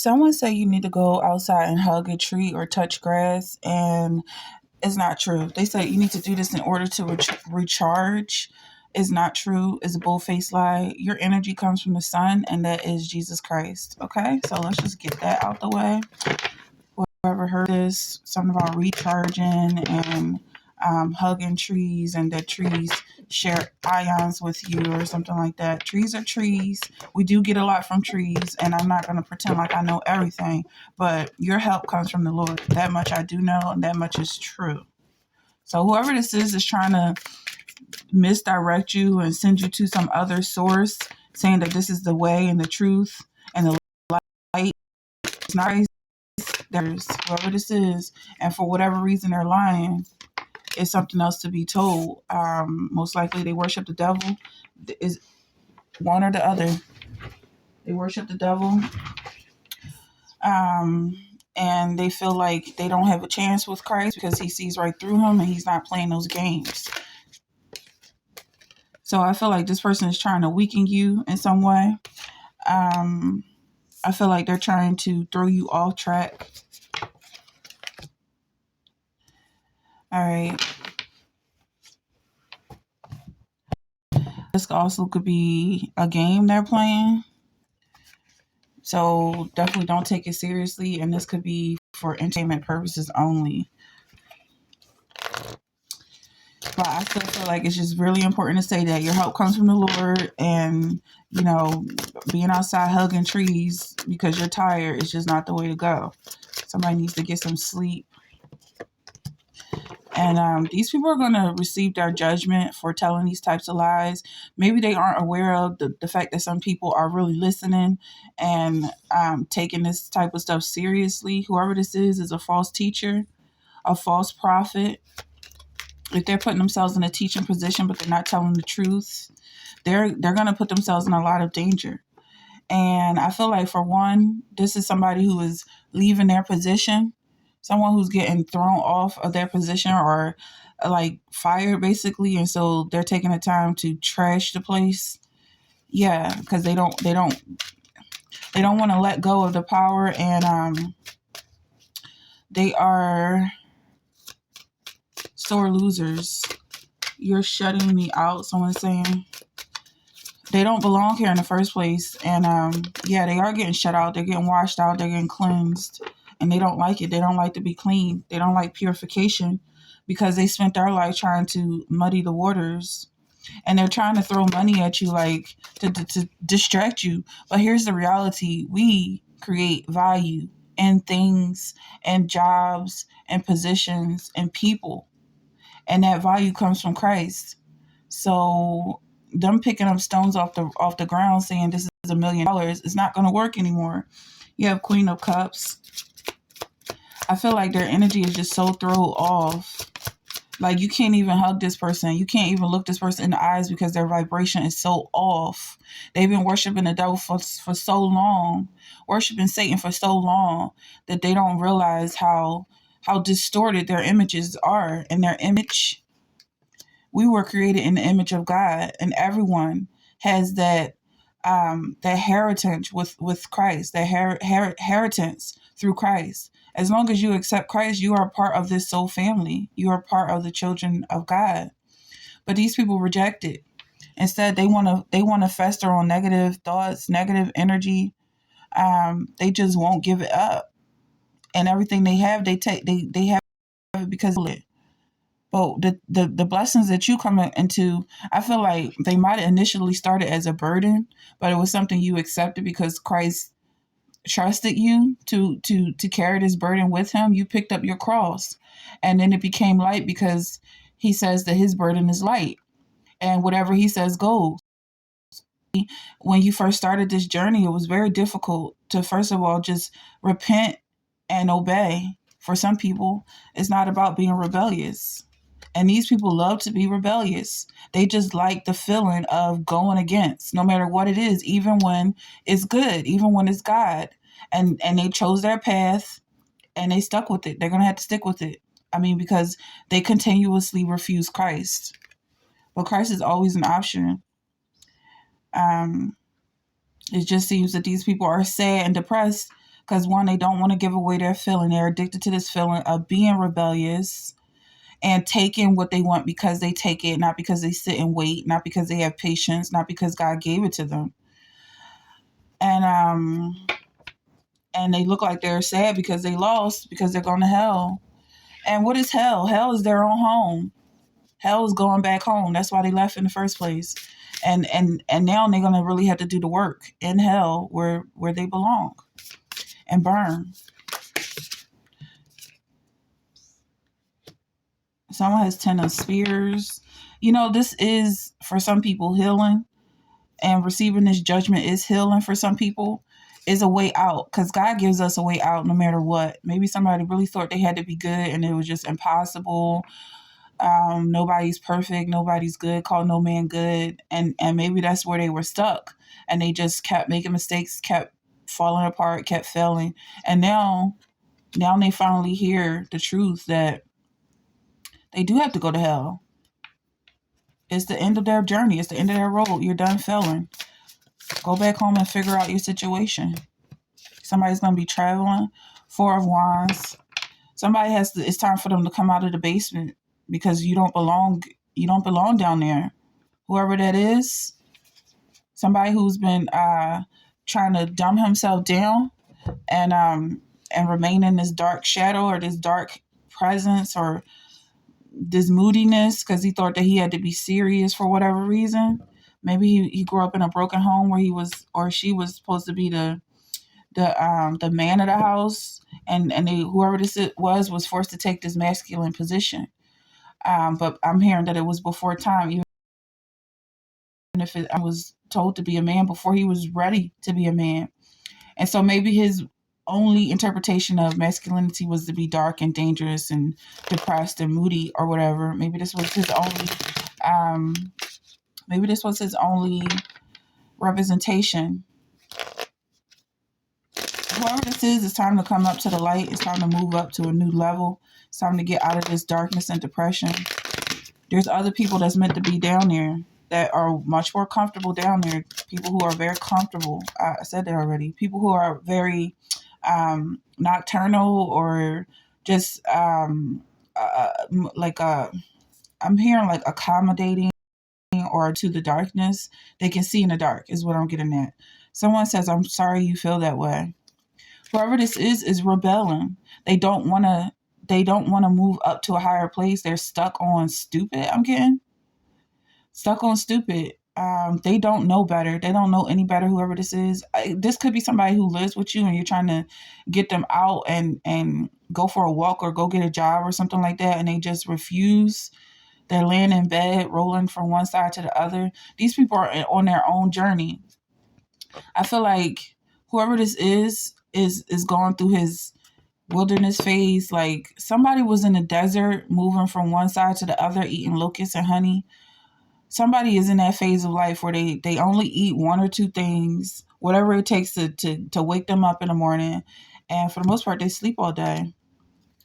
Someone say you need to go outside and hug a tree or touch grass, and it's not true. They say you need to do this in order to recharge. It's not true. It's a bull-faced lie. Your energy comes from the sun, and that is Jesus Christ. Okay, so let's just get that out the way. Whoever heard this, something about recharging and hugging trees, and that trees share ions with you or something like that. Trees are trees. We do get a lot from trees, and I'm not going to pretend like I know everything, but your help comes from the Lord. That much I do know, and that much is true. So whoever this is trying to misdirect you and send you to some other source, saying that this is the way and the truth and the light. It's not. There's whoever this is, and for whatever reason they're lying. It's something else to be told. Most likely they worship the devil. Is one or the other. They worship the devil, and they feel like they don't have a chance with Christ because he sees right through him and he's not playing those games. So I feel like this person is trying to weaken you in some way. I feel like they're trying to throw you off track. All right. This also could be a game they're playing. So definitely don't take it seriously. And this could be for entertainment purposes only. But I still feel like it's just really important to say that your help comes from the Lord, and, being outside hugging trees because you're tired is just not the way to go. Somebody needs to get some sleep. And these people are going to receive their judgment for telling these types of lies. Maybe they aren't aware of the fact that some people are really listening and taking this type of stuff seriously. Whoever this is a false teacher, a false prophet. If they're putting themselves in a teaching position but they're not telling the truth, they're going to put themselves in a lot of danger. And I feel like, for one, this is somebody who is leaving their position. Someone who's getting thrown off of their position or like fired basically, and so they're taking the time to trash the place. Yeah, because they don't want to let go of the power, and they are sore losers. You're shutting me out. Someone's saying they don't belong here in the first place, and yeah, they are getting shut out. They're getting washed out. They're getting cleansed. And they don't like it. They don't like to be clean. They don't like purification because they spent their life trying to muddy the waters. And they're trying to throw money at you, like to distract you. But here's the reality. We create value in things and jobs and positions and people. And that value comes from Christ. So them picking up stones off the ground saying this is $1 million is not going to work anymore. You have Queen of Cups. I feel like their energy is just so thrown off. Like, you can't even hug this person. You can't even look this person in the eyes because their vibration is so off. They've been worshiping the devil for so long, worshiping Satan for so long, that they don't realize how distorted their images are. And their image, we were created in the image of God, and everyone has that heritage with Christ, that inheritance through Christ. As long as you accept Christ, you are part of this soul family. You are part of the children of God. But these people reject it. Instead, they want to fester on negative thoughts, negative energy. They just won't give it up, and everything they have, they have it because of it. But the blessings that you come into, I feel like they might have initially started as a burden, but it was something you accepted because Christ trusted you to carry this burden with him. You picked up your cross, and then it became light because he says that his burden is light, and whatever he says goes. When you first started this journey, it was very difficult to, first of all, just repent and obey. For some people, it's not about being rebellious. And these people love to be rebellious. They just like the feeling of going against, no matter what it is, even when it's good, even when it's God. And they chose their path and they stuck with it. They're going to have to stick with it. I mean, because they continuously refuse Christ. But Christ is always an option. It just seems that these people are sad and depressed Because one, they don't want to give away their feeling. They're addicted to this feeling of being rebellious and taking what they want because they take it, not because they sit and wait, not because they have patience, not because God gave it to them. And they look like they're sad because they lost, because they're going to hell. And what is hell? Hell is their own home. Hell is going back home. That's why they left in the first place. And now they're gonna really have to do the work in hell where they belong and burn. Someone has 10 of spears. This is for some people healing, and receiving this judgment is healing for some people, is a way out, because God gives us a way out no matter what. Maybe somebody really thought they had to be good and it was just impossible. Nobody's perfect, nobody's good, call no man good, and maybe that's where they were stuck, and they just kept making mistakes, kept falling apart, kept failing, and now they finally hear the truth that they do have to go to hell. It's the end of their journey. It's the end of their road. You're done failing. Go back home and figure out your situation. Somebody's going to be traveling. 4 of Wands. Somebody it's time for them to come out of the basement, because you don't belong down there. Whoever that is, somebody who's been trying to dumb himself down and remain in this dark shadow or this dark presence or this moodiness because he thought that he had to be serious for whatever reason. Maybe he grew up in a broken home where he was, or she was supposed to be the man of the house, and whoever this was forced to take this masculine position. But I'm hearing that it was before time, even if I was told to be a man before he was ready to be a man. And so maybe his only interpretation of masculinity was to be dark and dangerous and depressed and moody or whatever. Maybe this was his only representation. Whoever this is, it's time to come up to the light. It's time to move up to a new level. It's time to get out of this darkness and depression. There's other people that's meant to be down there that are much more comfortable down there. People who are very comfortable. I said that already. People who are very nocturnal, or just I'm hearing like accommodating, or to the darkness. They can see in the dark is what I'm getting at. Someone says, I'm sorry you feel that way. Whoever this is rebelling. They don't want to move up to a higher place. They're stuck on stupid. I'm getting stuck on stupid. They don't know better. They don't know any better, whoever this is. This could be somebody who lives with you and you're trying to get them out and go for a walk or go get a job or something like that, and they just refuse. They're laying in bed, rolling from one side to the other. These people are on their own journey. I feel like whoever this is going through his wilderness phase. Like somebody was in the desert, moving from one side to the other, eating locusts and honey. Somebody is in that phase of life where they only eat 1 or 2 things, whatever it takes to wake them up in the morning. And for the most part, they sleep all day.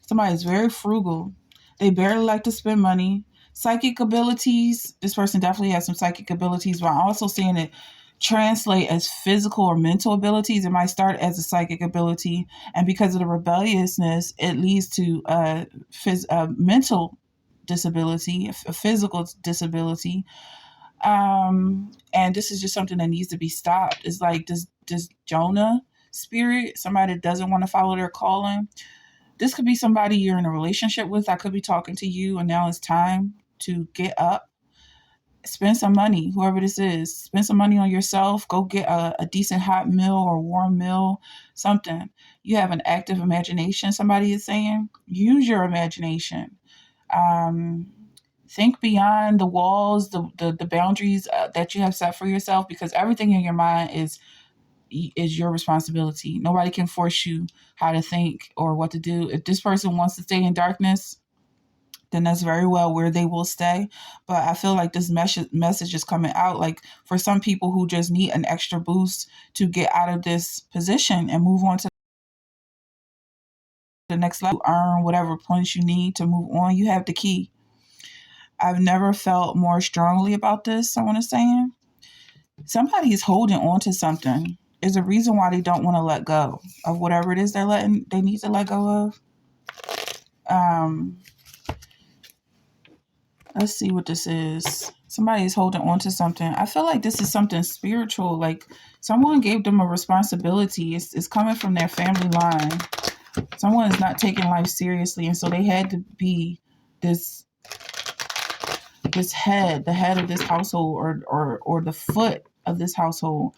Somebody is very frugal. They barely like to spend money. Psychic abilities. This person definitely has some psychic abilities, but I'm also seeing it translate as physical or mental abilities. It might start as a psychic ability, and because of the rebelliousness, it leads to a mental disability, a physical disability. And this is just something that needs to be stopped. It's like this Jonah spirit, somebody that doesn't want to follow their calling. This could be somebody you're in a relationship with. I could be talking to you, and now it's time to get up. Spend some money, whoever this is. Spend some money on yourself. Go get a decent hot meal or warm meal, something. You have an active imagination, somebody is saying. Use your imagination. Think beyond the walls, the boundaries that you have set for yourself, because everything in your mind is your responsibility. Nobody can force you how to think or what to do. If this person wants to stay in darkness, then that's very well where they will stay. But I feel like this message is coming out like for some people who just need an extra boost to get out of this position and move on to the next level, earn whatever points you need to move on. You have the key. I've never felt more strongly about this, someone is saying. Somebody is holding on to something. is a reason why they don't want to let go of whatever it is they need to let go of. Um, let's see what this is. Somebody is holding on to something. I feel like this is something spiritual. Like someone gave them a responsibility. It's coming from their family line. Someone is not taking life seriously, and so they had to be this the head of this household, or the foot of this household.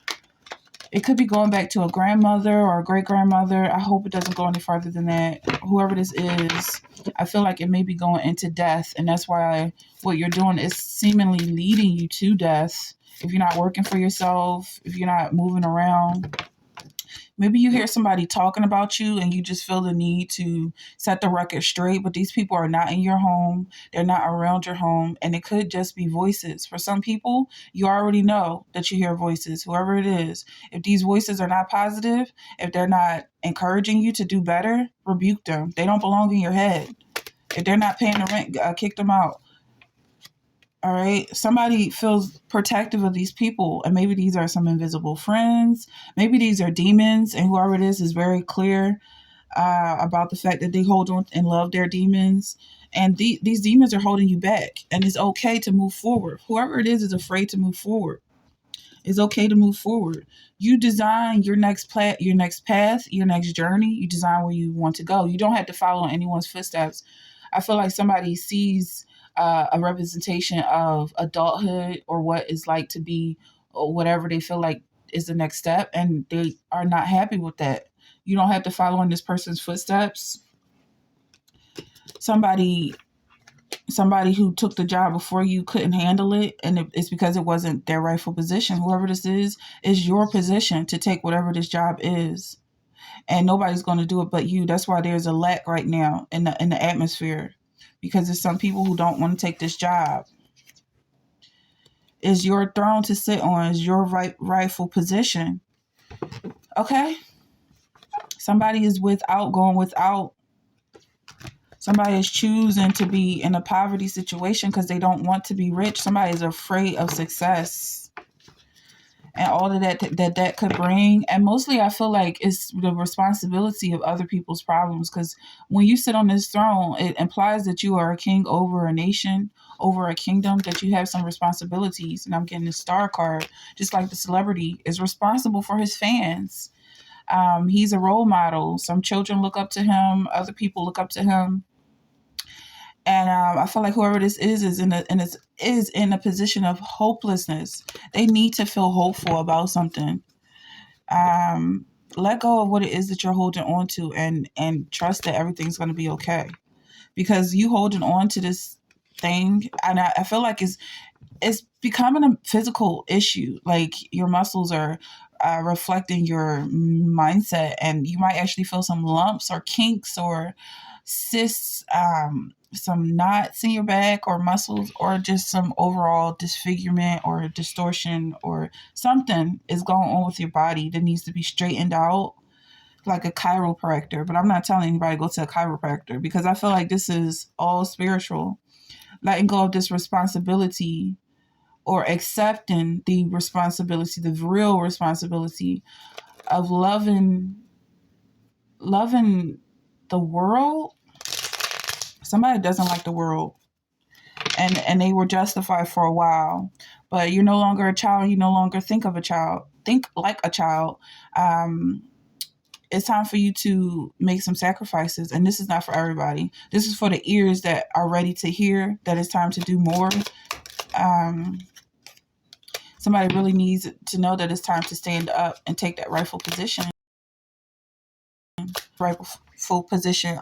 It could be going back to a grandmother or a great grandmother. I hope it doesn't go any further than that. Whoever this is, I feel like it may be going into death, and that's why what you're doing is seemingly leading you to death. If you're not working for yourself, if you're not moving around, maybe you hear somebody talking about you and you just feel the need to set the record straight, but these people are not in your home. They're not around your home. And it could just be voices. For some people, you already know that you hear voices, whoever it is. If these voices are not positive, if they're not encouraging you to do better, rebuke them. They don't belong in your head. If they're not paying the rent, kick them out. All right. Somebody feels protective of these people, and maybe these are some invisible friends. Maybe these are demons, and whoever it is very clear about the fact that they hold on and love their demons. And these demons are holding you back, and it's okay to move forward. Whoever it is afraid to move forward. It's okay to move forward. You design your next path, your next journey. You design where you want to go. You don't have to follow anyone's footsteps. I feel like somebody sees a representation of adulthood or what it's like to be, or whatever they feel like is the next step, and they are not happy with that. You don't have to follow in this person's footsteps. Somebody who took the job before you couldn't handle it, and it's because it wasn't their rightful position. Whoever this is your position to take whatever this job is, and nobody's going to do it but you. That's why there's a lack right now in the atmosphere, because there's some people who don't want to take this job. Is your throne to sit on, is your rightful position. Okay? Somebody is going without. Somebody is choosing to be in a poverty situation because they don't want to be rich. Somebody is afraid of success and all of that could bring. And mostly I feel like it's the responsibility of other people's problems, because when you sit on this throne, it implies that you are a king over a nation, over a kingdom, that you have some responsibilities. And I'm getting the star card, just like the celebrity is responsible for his fans. He's a role model. Some children look up to him. Other people look up to him. And I feel like whoever this is in a position of hopelessness. They need to feel hopeful about something. Let go of what it is that you're holding on to, and trust that everything's going to be okay. Because you holding on to this thing, and I feel like it's becoming a physical issue. Like your muscles are reflecting your mindset, and you might actually feel some lumps or kinks or cysts, some knots in your back or muscles, or just some overall disfigurement or distortion, or something is going on with your body that needs to be straightened out, like a chiropractor. But I'm not telling anybody to go to a chiropractor, because I feel like this is all spiritual. Letting go of this responsibility, or accepting the responsibility, the real responsibility of loving the world. Somebody doesn't like the world, and they were justified for a while, but you're no longer a child. You no longer think like a child. It's time for you to make some sacrifices, and this is not for everybody. This is for the ears that are ready to hear that it's time to do more. Somebody really needs to know that it's time to stand up and take that rightful position.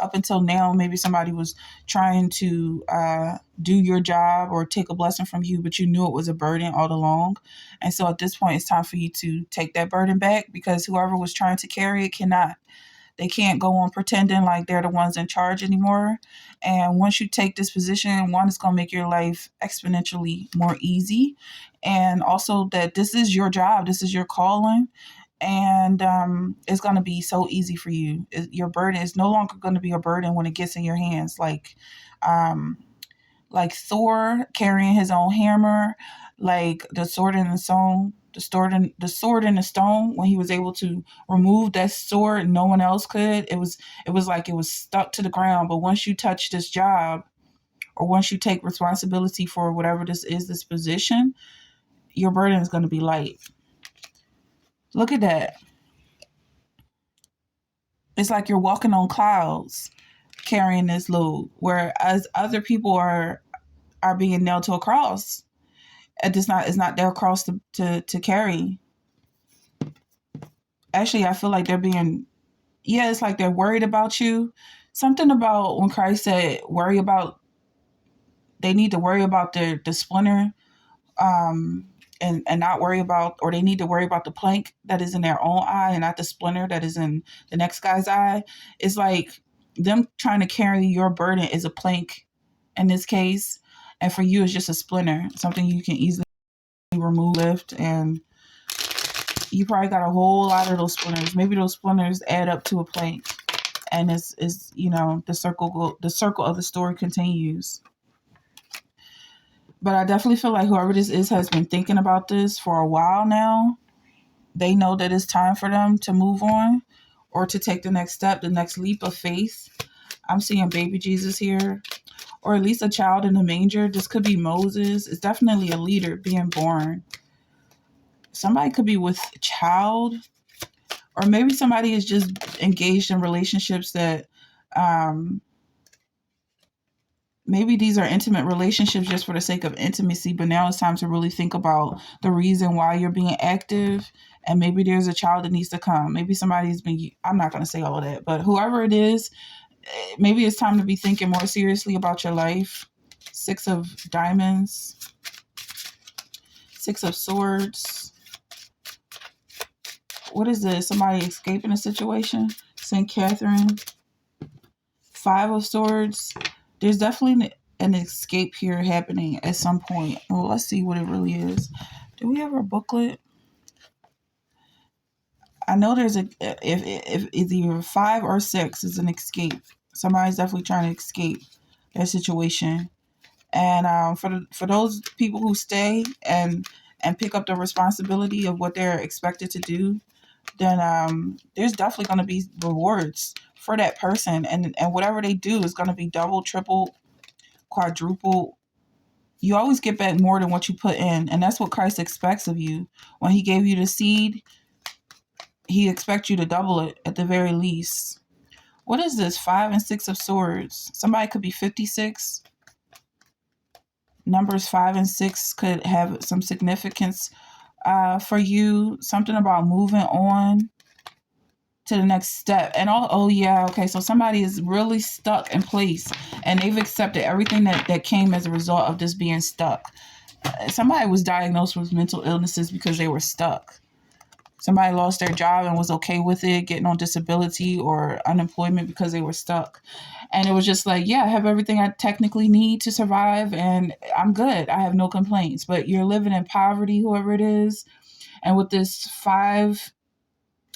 Up until now, maybe somebody was trying to do your job or take a blessing from you, but you knew it was a burden all along. And so at this point, it's time for you to take that burden back, because whoever was trying to carry it cannot. They can't go on pretending like they're the ones in charge anymore. And once you take this position, one, it's going to make your life exponentially more easy. And also that this is your job, this is your calling. And it's going to be so easy for you. Your burden is no longer going to be a burden when it gets in your hands. Like Thor carrying his own hammer, like the sword in the stone. sword in the stone, when he was able to remove that sword, no one else could. It was like it was stuck to the ground. But once you touch this job, or once you take responsibility for whatever this is, this position, your burden is going to be light. Look at that. It's like you're walking on clouds carrying this load, whereas other people are being nailed to a cross. It's not their cross to carry. Actually, I feel like they're being, yeah, it's like they're worried about you. Something about when Christ said they need to worry about the splinter, and not worry about, or they need to worry about the plank that is in their own eye and not the splinter that is in the next guy's eye. It's like them trying to carry your burden is a plank in this case, and for you it's just a splinter, something you can easily remove, lift, and you probably got a whole lot of those splinters. Maybe those splinters add up to a plank, and it's the circle of the story continues. But I definitely feel like whoever this is has been thinking about this for a while now. They know that it's time for them to move on, or to take the next step, the next leap of faith. I'm seeing baby Jesus here, or at least a child in the manger. This could be Moses. It's definitely a leader being born. Somebody could be with a child, or maybe somebody is just engaged in relationships that maybe these are intimate relationships just for the sake of intimacy, but now it's time to really think about the reason why you're being active, and maybe there's a child that needs to come. Maybe somebody's been, I'm not going to say all of that, but whoever it is, maybe it's time to be thinking more seriously about your life. 6 of Diamonds, 6 of Swords. What is this? Somebody escaping a situation? St. Catherine. 5 of Swords. There's definitely an escape here happening at some point. Well, let's see what it really is. Do we have our booklet? I know there's if it's either 5 or 6 is an escape. Somebody's definitely trying to escape that situation. And for those people who stay and pick up the responsibility of what they're expected to do, then there's definitely going to be rewards for that person, and whatever they do is going to be double, triple, quadruple. You always get back more than what you put in, and that's what Christ expects of you. When he gave you the seed, he expects you to double it at the very least. What is this? 5 and 6 of Swords. Somebody could be 56. Numbers 5 and 6 could have some significance for you. Something about moving on to the next step. And okay, so somebody is really stuck in place, and they've accepted everything that came as a result of this being stuck. Somebody was diagnosed with mental illnesses because they were stuck. Somebody lost their job and was okay with it, getting on disability or unemployment because they were stuck. And it was just like, yeah, I have everything I technically need to survive, and I'm good. I have no complaints. But you're living in poverty, whoever it is. And with this 5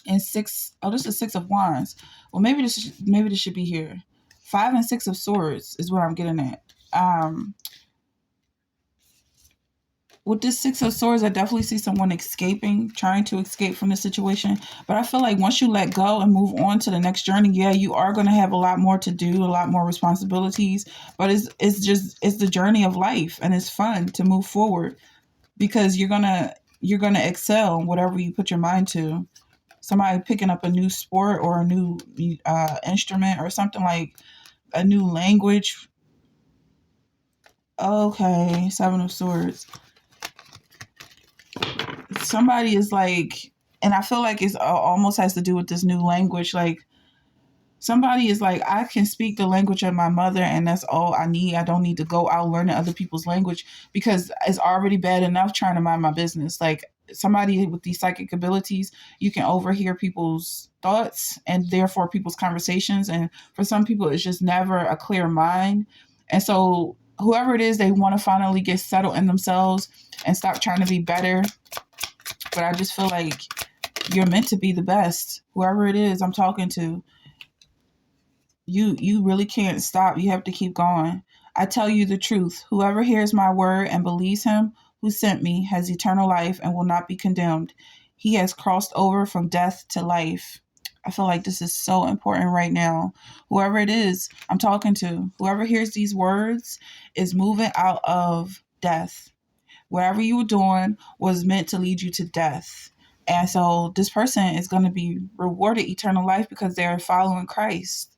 and 6, this is 6 of Wands. Well, maybe this should be here. 5 and 6 of Swords is what I'm getting at. With this 6 of Swords, I definitely see someone trying to escape from the situation. But I feel like once you let go and move on to the next journey, yeah, you are going to have a lot more to do, a lot more responsibilities. But it's the journey of life, and it's fun to move forward because you're gonna excel in whatever you put your mind to. Somebody picking up a new sport or a new instrument or something, like a new language. Okay, 7 of Swords. Somebody is like, and I feel like it's almost has to do with this new language. Like somebody is like, I can speak the language of my mother, and that's all I need. I don't need to go out learning other people's language because it's already bad enough trying to mind my business. Like somebody with these psychic abilities, you can overhear people's thoughts and therefore people's conversations. And for some people, it's just never a clear mind. And so whoever it is, they want to finally get settled in themselves and stop trying to be better. But I just feel like you're meant to be the best. Whoever it is I'm talking to, you really can't stop. You have to keep going. I tell you the truth. Whoever hears my word and believes him who sent me has eternal life and will not be condemned. He has crossed over from death to life. I feel like this is so important right now. Whoever it is I'm talking to, whoever hears these words is moving out of death. Whatever you were doing was meant to lead you to death. And so this person is going to be rewarded eternal life because they're following Christ.